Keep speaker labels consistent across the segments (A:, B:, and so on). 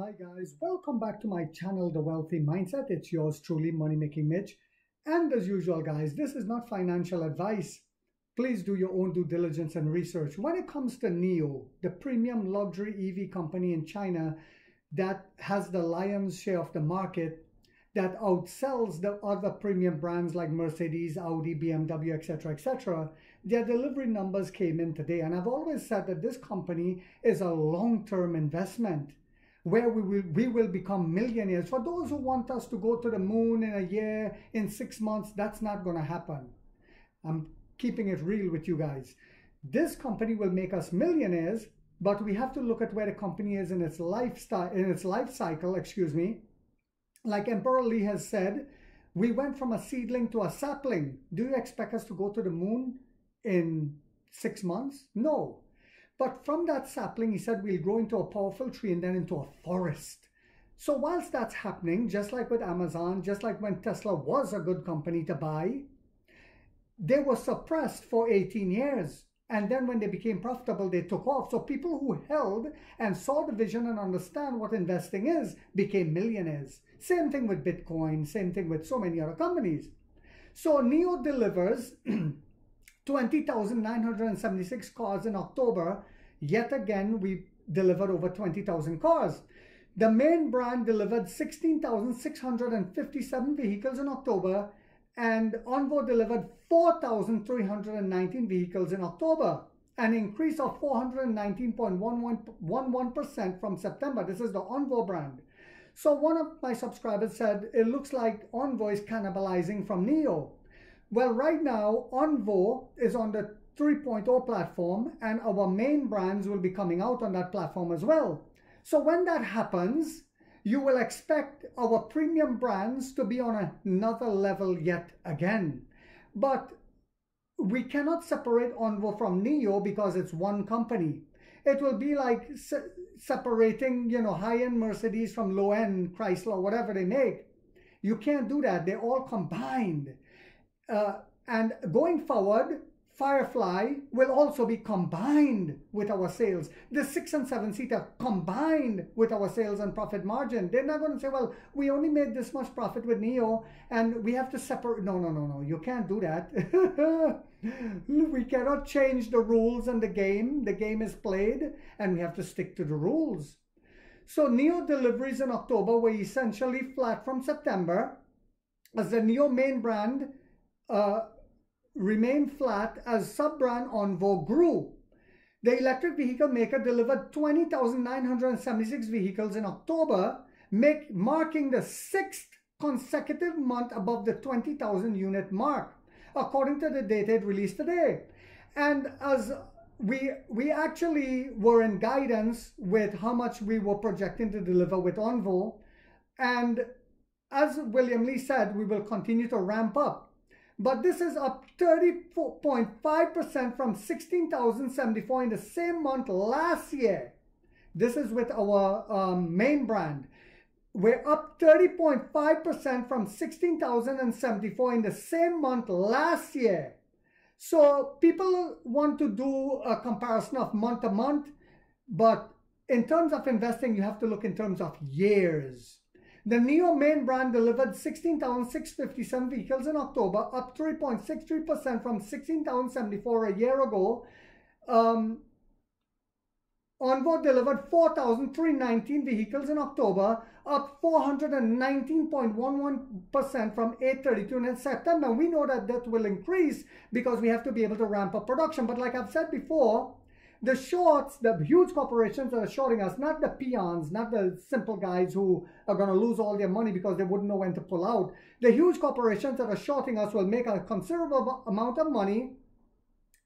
A: Hi guys, welcome back to my channel, The Wealthy Mindset. It's yours truly, Money Making Mitch. And as usual guys, this is not financial advice. Please do your own due diligence and research. When it comes to NIO, the premium luxury EV company in China that has the lion's share of the market, that outsells the other premium brands like Mercedes, Audi, BMW, etc., their delivery numbers came in today. And I've always said that this company is a long-term investment where we will become millionaires. For those who want us to go to the moon in a year, in 6 months, that's not going to happen. I'm keeping it real with you guys. This company will make us millionaires, but we have to look at where the company is in its lifestyle, in its life cycle, Like Emperor Lee has said, we went from a seedling to a sapling. Do you expect us to go to the moon in 6 months? No. But from that sapling, he said, we'll grow into a powerful tree and then into a forest. So whilst that's happening, just like with Amazon, just like when Tesla was a good company to buy, they were suppressed for 18 years. And then when they became profitable, they took off. So people who held and saw the vision and understand what investing is became millionaires. Same thing with Bitcoin, same thing with so many other companies. So NIO delivers 20,976 cars in October. Yet again, we delivered over 20,000 cars. The main brand delivered 16,657 vehicles in October, and Onvo delivered 4,319 vehicles in October, an increase of 419.11% from September. This is the Onvo brand. So one of my subscribers said, it looks like Onvo is cannibalizing from NIO. Well, right now, Onvo is on the 3.0 platform, and our main brands will be coming out on that platform as well. So when that happens, you will expect our premium brands to be on another level yet again. But we cannot separate Onvo from NIO because it's one company. It will be like separating, high-end Mercedes from low-end Chrysler, whatever they make. You can't do that. They're all combined. And going forward, Firefly will also be combined with our sales. The 6 and 7 seater combined with our sales and profit margin. They're not going to say, well, we only made this much profit with NIO and we have to separate. No. You can't do that. We cannot change the rules and the game. The game is played and we have to stick to the rules. So NIO deliveries in October were essentially flat from September, as the NIO main brand remained flat as sub-brand Onvo grew. The electric vehicle maker delivered 20,976 vehicles in October, marking the 6th consecutive month above the 20,000 unit mark, according to the data it released today. And as we actually were in guidance with how much we were projecting to deliver with Onvo, and as William Lee said, we will continue to ramp up. But this is up 34.5% from 16,074 in the same month last year. This is with our main brand. We're up 30.5% from 16,074 in the same month last year. So people want to do a comparison of month to month, but in terms of investing, you have to look in terms of years. The NIO main brand delivered 16,657 vehicles in October, up 3.63% from 16,074 a year ago. Onvo delivered 4,319 vehicles in October, up 419.11% from 832 in September. We know that that will increase because we have to be able to ramp up production. But like I've said before, the shorts, the huge corporations that are shorting us, not the peons, not the simple guys who are going to lose all their money because they wouldn't know when to pull out. The huge corporations that are shorting us will make a considerable amount of money.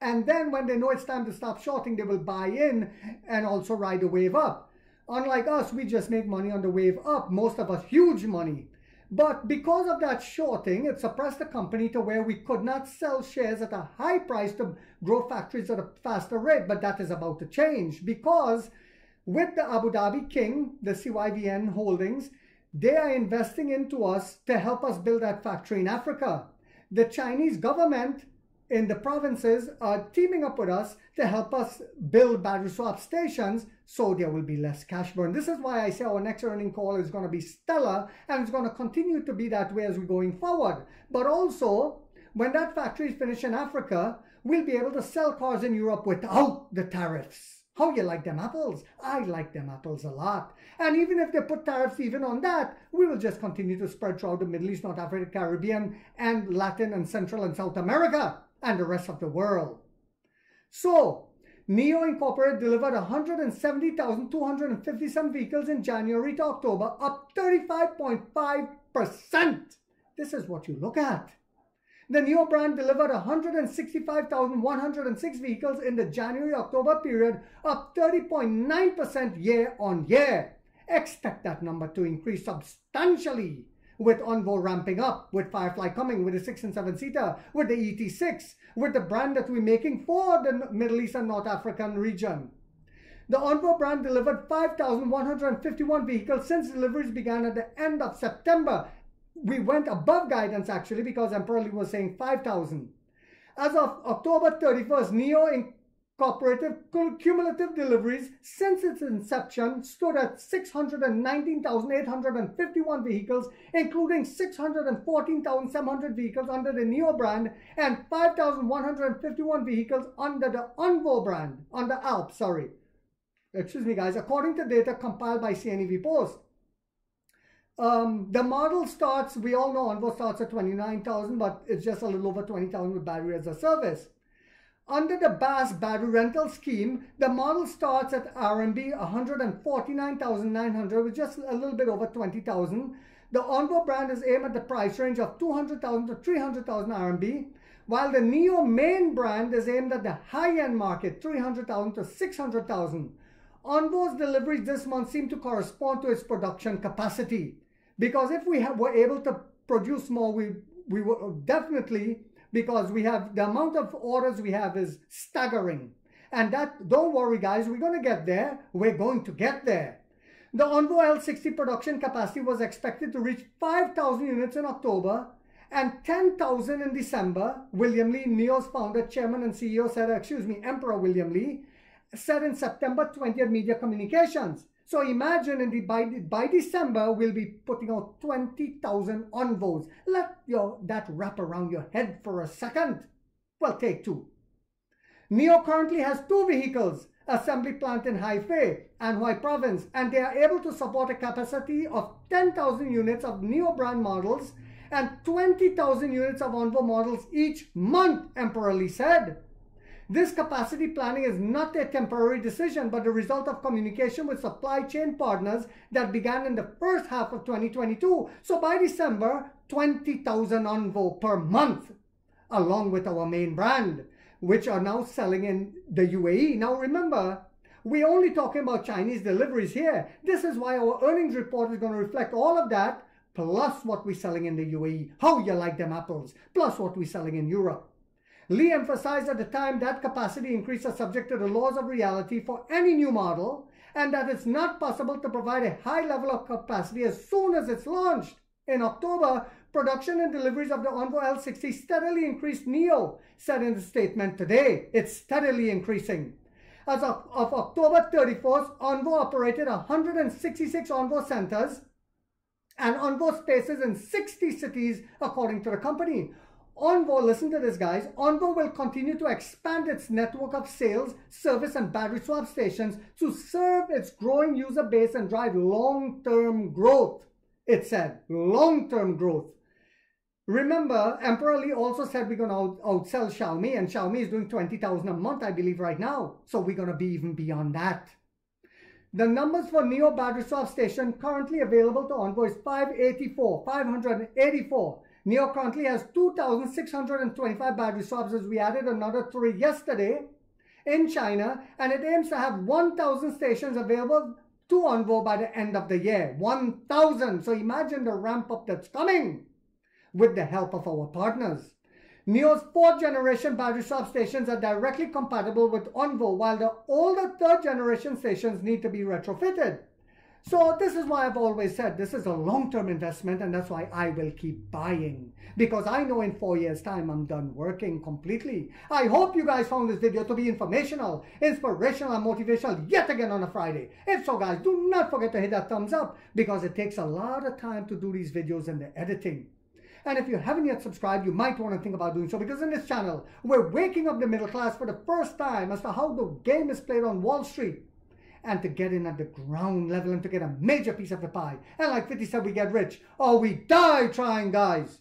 A: And then when they know it's time to stop shorting, they will buy in and also ride the wave up. Unlike us, we just make money on the wave up. Most of us, huge money. But because of that shorting, it suppressed the company to where we could not sell shares at a high price to grow factories at a faster rate. But that is about to change because with the Abu Dhabi King, the CYVN Holdings, they are investing into us to help us build that factory in Africa. The Chinese government in the provinces are teaming up with us to help us build battery swap stations so there will be less cash burn. This is why I say our next earning call is going to be stellar, and it's going to continue to be that way as we're going forward. But also, when that factory is finished in Africa, we'll be able to sell cars in Europe without the tariffs. How you like them apples? I like them apples a lot. And even if they put tariffs even on that, we will just continue to spread throughout the Middle East, North Africa, Caribbean, and Latin and Central and South America, and the rest of the world. So, NIO Incorporated delivered 170,257 vehicles in January to October, up 35.5%. This is what you look at. The NIO brand delivered 165,106 vehicles in the January-October period, up 30.9% year-on-year. Expect that number to increase substantially with Envo ramping up, with Firefly coming, with the 6 and 7-seater, with the ET6, with the brand that we're making for the Middle East and North African region. The Envo brand delivered 5,151 vehicles since deliveries began at the end of September. We went above guidance actually because Emperor Lee was saying 5,000. As of October 31st, NIO Incorporated cumulative deliveries since its inception stood at 619,851 vehicles, including 614,700 vehicles under the NIO brand and 5,151 vehicles under the Envo brand, under Alp, sorry. Excuse me guys, according to data compiled by CNEV Post. The model starts, we all know Envo starts at 29,000, but it's just a little over 20,000 with battery as a service. Under the BAS battery rental scheme, the model starts at RMB 149,900 with just a little bit over 20,000. The Envo brand is aimed at the price range of 200,000 to 300,000 RMB, while the NIO main brand is aimed at the high-end market, 300,000 to 600,000. Envo's deliveries this month seem to correspond to its production capacity. Because if we were able to produce more, we were definitely, because we have the amount of orders we have is staggering. And that, don't worry guys, we're going to get there. We're going to get there. The Envo L60 production capacity was expected to reach 5,000 units in October and 10,000 in December. William Lee, NIO's founder, chairman and CEO said, Emperor William Lee, said in September 20th Media Communications. So imagine by December, we'll be putting out 20,000 Envos. Let that wrap around your head for a second. Well, take two. NIO currently has 2 vehicles, assembly plant in Haifei, Anhui province, and they are able to support a capacity of 10,000 units of NIO brand models and 20,000 units of Envo models each month, Emperor Lee said. This capacity planning is not a temporary decision, but the result of communication with supply chain partners that began in the first half of 2022. So by December, 20,000 Envo per month, along with our main brand, which are now selling in the UAE. Now remember, we're only talking about Chinese deliveries here. This is why our earnings report is going to reflect all of that, plus what we're selling in the UAE. How you like them apples, plus what we're selling in Europe. Lee emphasized at the time that capacity increase are subject to the laws of reality for any new model, and that it's not possible to provide a high level of capacity as soon as it's launched. In October, production and deliveries of the Envo L60 steadily increased, NIO said in the statement today. It's steadily increasing. As of October 31st, Envo operated 166 Envo centers and Envo spaces in 60 cities, according to the company. Envo, listen to this guys, Envo will continue to expand its network of sales, service and battery swap stations to serve its growing user base and drive long-term growth. It said long-term growth. Remember, Emperor Lee also said we're going to outsell Xiaomi, and Xiaomi is doing 20,000 a month, I believe, right now. So we're going to be even beyond that. The numbers for NIO battery swap station currently available to Envo is 584. NIO currently has 2,625 battery swaps, as we added another 3 yesterday in China, and it aims to have 1,000 stations available to Envo by the end of the year. 1,000! So imagine the ramp up that's coming with the help of our partners. NIO's 4th generation battery swap stations are directly compatible with Envo, while the older 3rd generation stations need to be retrofitted. So this is why I've always said this is a long-term investment, and that's why I will keep buying, because I know in 4 years time I'm done working completely. I hope you guys found this video to be informational, inspirational, and motivational yet again on a Friday. If so, guys, do not forget to hit that thumbs up, because it takes a lot of time to do these videos and the editing. And if you haven't yet subscribed, you might want to think about doing so, because in this channel we're waking up the middle class for the first time as to how the game is played on Wall Street, and to get in at the ground level and to get a major piece of the pie. And like 50 said, we get rich or we die trying, guys.